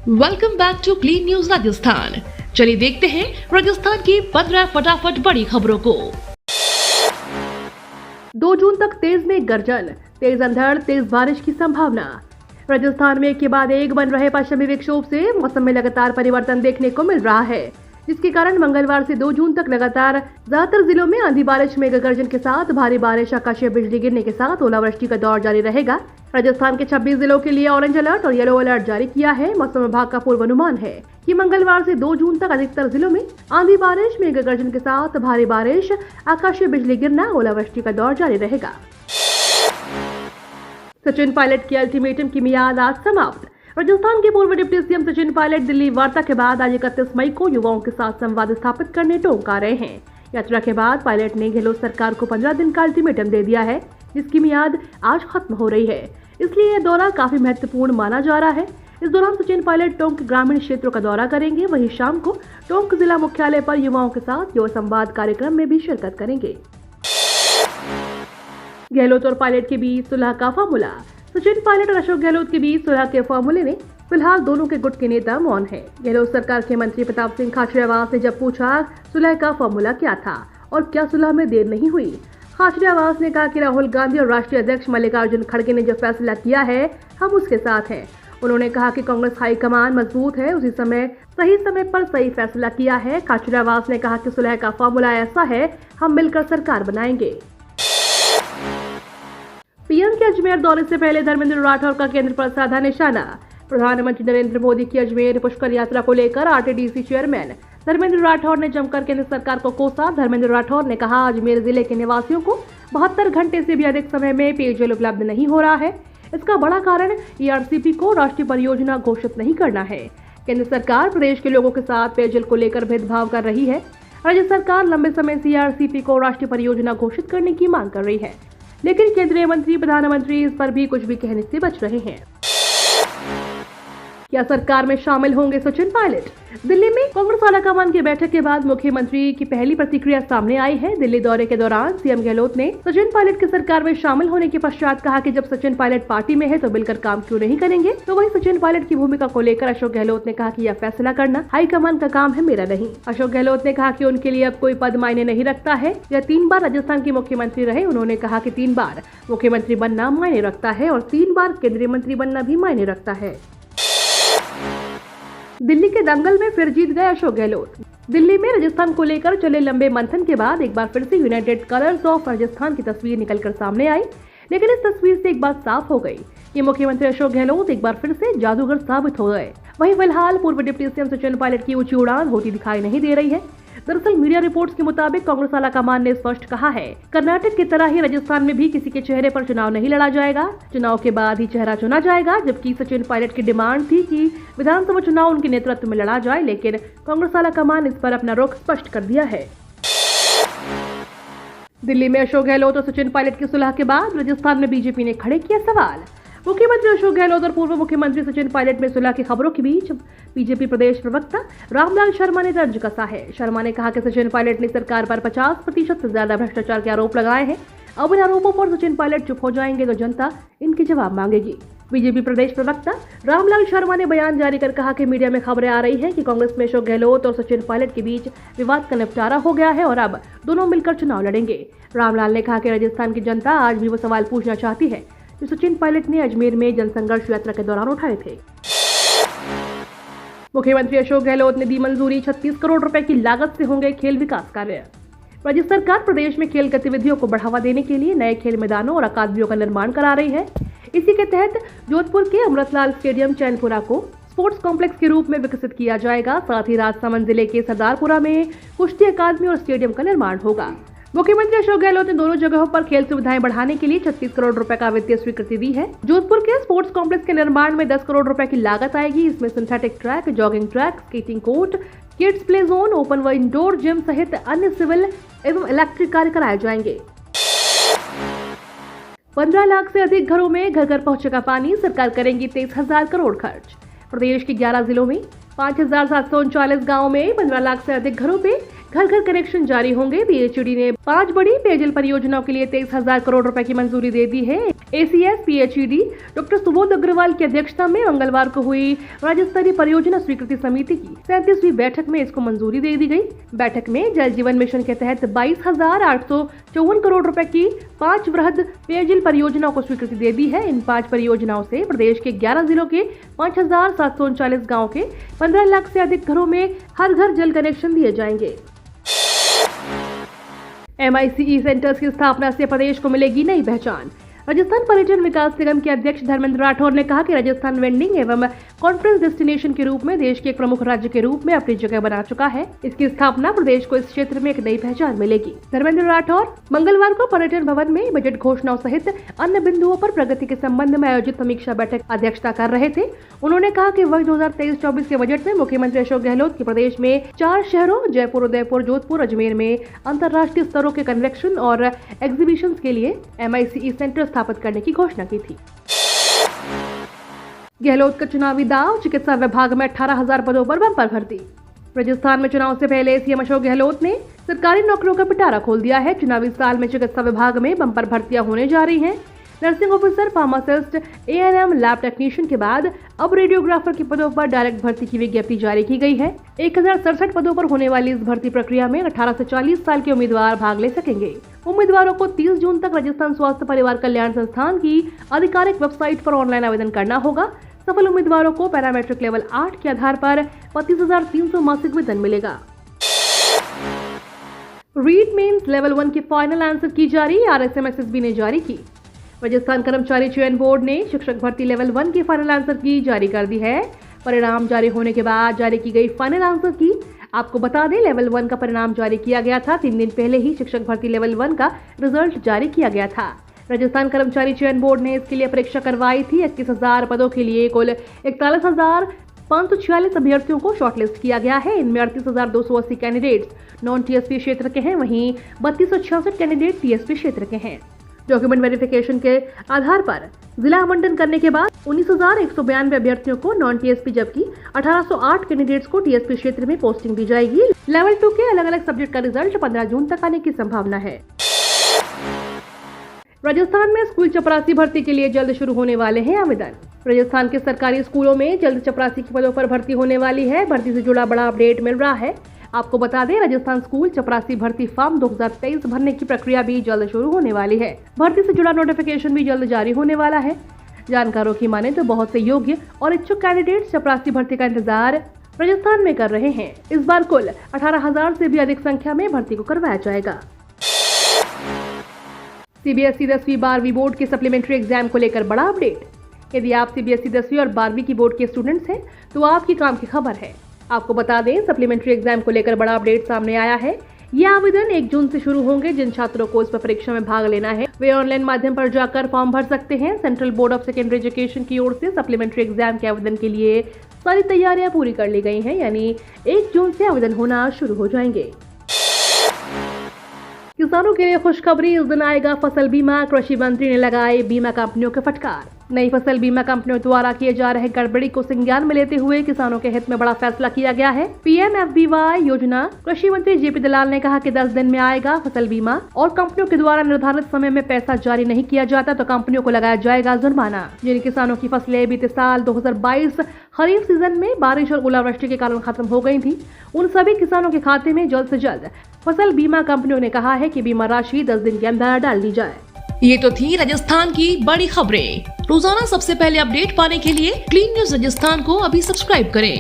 Welcome back to clean news Rajasthan. चलिए देखते हैं राजस्थान की 15 फटाफट बड़ी खबरों को। 2 जून तक तेज में गर्जन, तेज अंधड़, तेज बारिश की संभावना। राजस्थान में एक के बाद एक बन रहे पश्चिमी विक्षोभ से मौसम में लगातार परिवर्तन देखने को मिल रहा है, जिसके कारण मंगलवार से 2 जून तक लगातार ज्यादातर जिलों में आंधी बारिश, मेघ गर्जन के साथ भारी बारिश, आकाशीय बिजली गिरने के साथ ओलावृष्टि का दौर जारी रहेगा। राजस्थान के 26 जिलों के लिए ऑरेंज अलर्ट और येलो अलर्ट जारी किया है। मौसम विभाग का पूर्वानुमान है कि मंगलवार से 2 जून तक अधिकतर जिलों में आंधी बारिश, मेघ गर्जन के साथ भारी बारिश, आकाशीय बिजली गिरना, ओलावृष्टि का दौर जारी रहेगा। सचिन पायलट की अल्टीमेटम की मियाद आज समाप्त। राजस्थान के पूर्व डिप्टी सीएम सचिन पायलट दिल्ली वार्ता के बाद आज 31 मई को युवाओं के साथ संवाद स्थापित करने टोंक आ रहे हैं। यात्रा के बाद पायलट ने गहलोत सरकार को 15 दिन का अल्टीमेटम दे दिया है, जिसकी मियाद आज खत्म हो रही है। इसलिए यह दौरा काफी महत्वपूर्ण माना जा रहा है। इस दौरान सचिन पायलट टोंक ग्रामीण क्षेत्रों का दौरा करेंगे। वहीं शाम को टोंक जिला मुख्यालय पर युवाओं के साथ युवा संवाद कार्यक्रम में भी शिरकत करेंगे। गहलोत और पायलट के बीच सुलह का फार्मूला। सचिन पायलट और अशोक गहलोत के बीच सुलह के फार्मूले ने फिलहाल दोनों के गुट के नेता मौन है। गहलोत सरकार के मंत्री प्रताप सिंह खाचरियावास ने जब पूछा सुलह का फार्मूला क्या था और क्या सुलह में देर नहीं हुई, खाचरियावास ने कहा कि राहुल गांधी और राष्ट्रीय अध्यक्ष मल्लिकार्जुन खड़गे ने जो फैसला किया है हम उसके साथ हैं। उन्होंने कहा कि कांग्रेस हाईकमान मजबूत है, उसी समय सही समय पर सही फैसला किया है। खाचरियावास ने कहा कि सुलह का फार्मूला ऐसा है, हम मिलकर सरकार बनाएंगे। पीएम के अजमेर दौरे से पहले धर्मेंद्र राठौर का केंद्र पर साधा निशाना। प्रधानमंत्री नरेंद्र मोदी की अजमेर पुष्कर यात्रा को लेकर आरटीडीसी चेयरमैन धर्मेंद्र राठौर ने जमकर केंद्र सरकार को कोसा। धर्मेंद्र राठौर ने कहा अजमेर जिले के निवासियों को 72 घंटे से भी अधिक समय में पेयजल उपलब्ध नहीं हो रहा है। इसका बड़ा कारण ईआरसीपी को राष्ट्रीय परियोजना घोषित नहीं करना है। केंद्र सरकार प्रदेश के लोगों के साथ पेयजल को लेकर भेदभाव कर रही है। राज्य सरकार लंबे समय से ईआरसीपी को राष्ट्रीय परियोजना घोषित करने की मांग कर रही है, लेकिन केंद्रीय मंत्री प्रधानमंत्री इस पर भी कुछ भी कहने से बच रहे हैं। क्या सरकार में शामिल होंगे सचिन पायलट? दिल्ली में कांग्रेस आलाकमान की बैठक के बाद मुख्यमंत्री की पहली प्रतिक्रिया सामने आई है। दिल्ली दौरे के दौरान सीएम गहलोत ने सचिन पायलट की सरकार में शामिल होने के पश्चात कहा कि जब सचिन पायलट पार्टी में है तो मिलकर काम क्यों नहीं करेंगे। तो वहीं सचिन पायलट की भूमिका को लेकर अशोक गहलोत ने कहा कि यह फैसला करना हाईकमान का काम है, मेरा नहीं। अशोक गहलोत ने कहा कि उनके लिए अब कोई पद मायने नहीं रखता है। यह 3 बार राजस्थान के मुख्यमंत्री रहे। उन्होंने कहा कि 3 बार मुख्यमंत्री बनना मायने रखता है और 3 बार केंद्रीय मंत्री बनना भी मायने रखता है। दिल्ली के दंगल में फिर जीत गए अशोक गहलोत। दिल्ली में राजस्थान को लेकर चले लंबे मंथन के बाद एक बार फिर से यूनाइटेड कलर्स ऑफ राजस्थान की तस्वीर निकलकर सामने आई, लेकिन इस तस्वीर से एक बात साफ हो गई कि मुख्यमंत्री अशोक गहलोत एक बार फिर से जादूगर साबित हो गए। वहीं फिलहाल पूर्व डिप्टी सीएम सचिन पायलट की ऊंची उड़ान होती दिखाई नहीं दे रही है। दरअसल मीडिया रिपोर्ट्स के मुताबिक कांग्रेस आलाकमान ने स्पष्ट कहा है कर्नाटक की तरह ही राजस्थान में भी किसी के चेहरे पर चुनाव नहीं लड़ा जाएगा, चुनाव के बाद ही चेहरा चुना जाएगा। जबकि सचिन पायलट की डिमांड थी कि विधानसभा चुनाव उनके नेतृत्व में लड़ा जाए, लेकिन कांग्रेस आलाकमान इस पर अपना रुख स्पष्ट कर दिया है। दिल्ली में अशोक गहलोत और सचिन पायलट की सुलह के बाद राजस्थान में बीजेपी ने खड़े किया सवाल। मुख्यमंत्री अशोक गहलोत और पूर्व मुख्यमंत्री सचिन पायलट में सुलह की खबरों के बीच बीजेपी प्रदेश प्रवक्ता रामलाल शर्मा ने तर्ज कसा है। शर्मा ने कहा कि सचिन पायलट ने सरकार पर 50% से ज्यादा भ्रष्टाचार के आरोप लगाए हैं। अब इन आरोपों पर सचिन पायलट चुप हो जाएंगे तो जनता इनके जवाब मांगेगी। बीजेपी प्रदेश प्रवक्ता रामलाल शर्मा ने बयान जारी कर कहा कि मीडिया में खबरें आ रही है कि कांग्रेस में अशोक गहलोत और सचिन पायलट के बीच विवाद का निपटारा हो गया है और अब दोनों मिलकर चुनाव लड़ेंगे। रामलाल ने कहा कि राजस्थान की जनता आज भी वो सवाल पूछना चाहती है जो सचिन पायलट ने अजमेर में जनसंघर्ष यात्रा के दौरान उठाए थे। मुख्यमंत्री अशोक गहलोत ने दी मंजूरी, 36 करोड़ रुपए की लागत से होंगे खेल विकास कार्य। राज्य सरकार प्रदेश में खेल गतिविधियों को बढ़ावा देने के लिए नए खेल मैदानों और अकादमियों का निर्माण करा रही है। इसी के तहत जोधपुर के अमृतलाल स्टेडियम चैनपुरा को स्पोर्ट्स कॉम्प्लेक्स के रूप में विकसित किया जाएगा। साथ ही राजसमंद जिले के सरदारपुरा में कुश्ती अकादमी और स्टेडियम का निर्माण होगा। मुख्यमंत्री अशोक गहलोत ने दोनों जगहों पर खेल सुविधाएं बढ़ाने के लिए 36 करोड़ रुपए का वित्तीय स्वीकृति दी है। जोधपुर के स्पोर्ट्स कॉम्प्लेक्स के निर्माण में 10 करोड़ रुपए की लागत आएगी। इसमें synthetic track, jogging track, skating court, kids play zone, open व इंडोर जिम सहित अन्य सिविल एवं इलेक्ट्रिक कार्य कराए जाएंगे। 15 लाख से अधिक घरों में घर घर पहुंचेगा पानी, सरकार करेंगी 23,000 करोड़ खर्च। प्रदेश के 11 जिलों में 5,739 गाँव में 15 लाख से अधिक घरों पे घर घर कनेक्शन जारी होंगे। पीएचईडी ने 5 बड़ी पेयजल परियोजनाओं के लिए 23,000 करोड़ रुपए की मंजूरी दे दी है। ACS PHED doctor Subodh Agarwal की अध्यक्षता में मंगलवार को हुई राज्य स्तरीय परियोजना स्वीकृति समिति की 37वीं बैठक में इसको मंजूरी दे दी गई। बैठक में जल जीवन मिशन के तहत 22,854 करोड़ रुपए की 5 वृहद पेयजल परियोजनाओं को स्वीकृति दे दी है। इन 5 परियोजनाओं से प्रदेश के 11 जिलों के 5,739 गाँव के 15 लाख से अधिक घरों में हर घर जल कनेक्शन दिए जाएंगे। MICE सेंटर्स की स्थापना से प्रदेश को मिलेगी नई पहचान। राजस्थान पर्यटन विकास निगम के अध्यक्ष धर्मेंद्र राठौर ने कहा कि राजस्थान वेंडिंग एवं कॉन्फ्रेंस डेस्टिनेशन के रूप में देश के एक प्रमुख राज्य के रूप में अपनी जगह बना चुका है। इसकी स्थापना प्रदेश को इस क्षेत्र में एक नई पहचान मिलेगी। धर्मेंद्र राठौर मंगलवार को पर्यटन भवन में बजट घोषणाओं सहित अन्य बिंदुओं पर प्रगति के संबंध में आयोजित समीक्षा बैठक अध्यक्षता कर रहे थे। उन्होंने कहा कि वर्ष 2023-24 के बजट में मुख्यमंत्री अशोक गहलोत की प्रदेश में 4 शहरों जयपुर, उदयपुर, जोधपुर, अजमेर में अंतर्राष्ट्रीय स्तरों के कन्वेंशन और एग्जीबिशन के लिए MICE सेंटर स्थापित करने की घोषणा की थी। गहलोत का चुनावी दाव, चिकित्सा विभाग में 18,000 पदों पर बंपर भर्ती। राजस्थान में चुनाव से पहले सीएम अशोक गहलोत ने सरकारी नौकरियों का पिटारा खोल दिया है। चुनावी साल में चिकित्सा विभाग में बंपर भर्तियां होने जा रही हैं। Nursing officer, pharmacist, ANM, lab technician के बाद अब रेडियोग्राफर के पदों पर डायरेक्ट भर्ती की विज्ञप्ति जारी की गई है। 1067 पदों पर होने वाली इस भर्ती प्रक्रिया में 18 से 40 साल के उम्मीदवार भाग ले सकेंगे। उम्मीदवारों को 30 जून तक राजस्थान स्वास्थ्य परिवार कल्याण संस्थान की आधिकारिक वेबसाइट पर ऑनलाइन आवेदन करना होगा। सफल उम्मीदवारों को पैरामेट्रिक लेवल 8 के आधार पर 32,300 मासिक वेतन मिलेगा। रीट मेंस लेवल 1 की फाइनल आंसर की जारी, RSMSSB ने जारी की। राजस्थान कर्मचारी चयन बोर्ड ने शिक्षक भर्ती लेवल 1 की फाइनल आंसर की जारी कर दी है। परिणाम जारी होने के बाद जारी की गई फाइनल आंसर की आपको बता दें, लेवल 1 का परिणाम जारी किया गया था। 3 दिन पहले ही शिक्षक भर्ती लेवल 1 का रिजल्ट जारी किया गया था। राजस्थान कर्मचारी चयन बोर्ड ने इसके लिए परीक्षा करवाई थी। 21,000 पदों के लिए कुल 41,546 अभ्यर्थियों को शॉर्टलिस्ट किया गया है। इनमें 38,280 कैंडिडेट्स नॉन TSP क्षेत्र के हैं, वहीं 3266 कैंडिडेट TSP क्षेत्र के हैं। डॉक्यूमेंट वेरिफिकेशन के आधार पर जिला आवंटन करने के बाद 19,192 अभ्यर्थियों को नॉन TSP जबकि 1808 कैंडिडेट्स को TSP क्षेत्र में पोस्टिंग दी जाएगी। लेवल 2 के अलग अलग सब्जेक्ट का रिजल्ट 15 जून तक आने की संभावना है। राजस्थान में स्कूल चपरासी भर्ती के लिए जल्द शुरू होने वाले हैं आवेदन। राजस्थान के सरकारी स्कूलों में जल्द चपरासी के पदों पर भर्ती होने वाली है। भर्ती से जुड़ा बड़ा अपडेट मिल रहा है। आपको बता दें, राजस्थान स्कूल चपरासी भर्ती फॉर्म 2023 भरने की प्रक्रिया भी जल्द शुरू होने वाली है। भर्ती से जुड़ा नोटिफिकेशन भी जल्द जारी होने वाला है। जानकारों की माने तो बहुत से योग्य और इच्छुक कैंडिडेट चपरासी भर्ती का इंतजार राजस्थान में कर रहे हैं। इस बार कुल 18,000 से भी अधिक संख्या में भर्ती को करवाया जाएगा। CBSE 10वीं 12वीं बोर्ड के सप्लीमेंट्री एग्जाम को लेकर बड़ा अपडेट। यदि आप CBSE 10वीं और 12वीं की बोर्ड के स्टूडेंट्स हैं तो आपकी काम की खबर है। आपको बता दें, सप्लीमेंट्री एग्जाम को लेकर बड़ा अपडेट सामने आया है। ये आवेदन 1 जून से शुरू होंगे। जिन छात्रों को इस परीक्षा में भाग लेना है वे ऑनलाइन माध्यम पर जाकर फॉर्म भर सकते हैं। Central board of secondary education की ओर से सप्लीमेंट्री एग्जाम के आवेदन के लिए सारी तैयारियां पूरी कर ली गई हैं, यानी 1 जून से आवेदन होना शुरू हो जाएंगे। किसानों के लिए खुशखबरी, इस दिन आएगा फसल बीमा। कृषि मंत्री ने लगाए बीमा कंपनियों के फटकार। नई फसल बीमा कंपनियों द्वारा किए जा रहे गड़बड़ी को संज्ञान में लेते हुए किसानों के हित में बड़ा फैसला किया गया है। PMFBY योजना कृषि मंत्री JP दलाल ने कहा कि 10 दिन में आएगा फसल बीमा और कंपनियों के द्वारा निर्धारित समय में पैसा जारी नहीं किया जाता तो कंपनियों को लगाया जाएगा जुर्माना। जिन किसानों की फसलें बीते साल 2022 खरीफ सीजन में बारिश और ओलावृष्टि के कारण खत्म हो गई थी, उन सभी किसानों के खाते में जल्द से जल्द फसल बीमा कंपनियों ने कहा है कि बीमा राशि 10 दिन के अंदर डाल दी जाए। ये तो थी राजस्थान की बड़ी खबरें। रोजाना सबसे पहले अपडेट पाने के लिए क्लीन न्यूज राजस्थान को अभी सब्सक्राइब करें।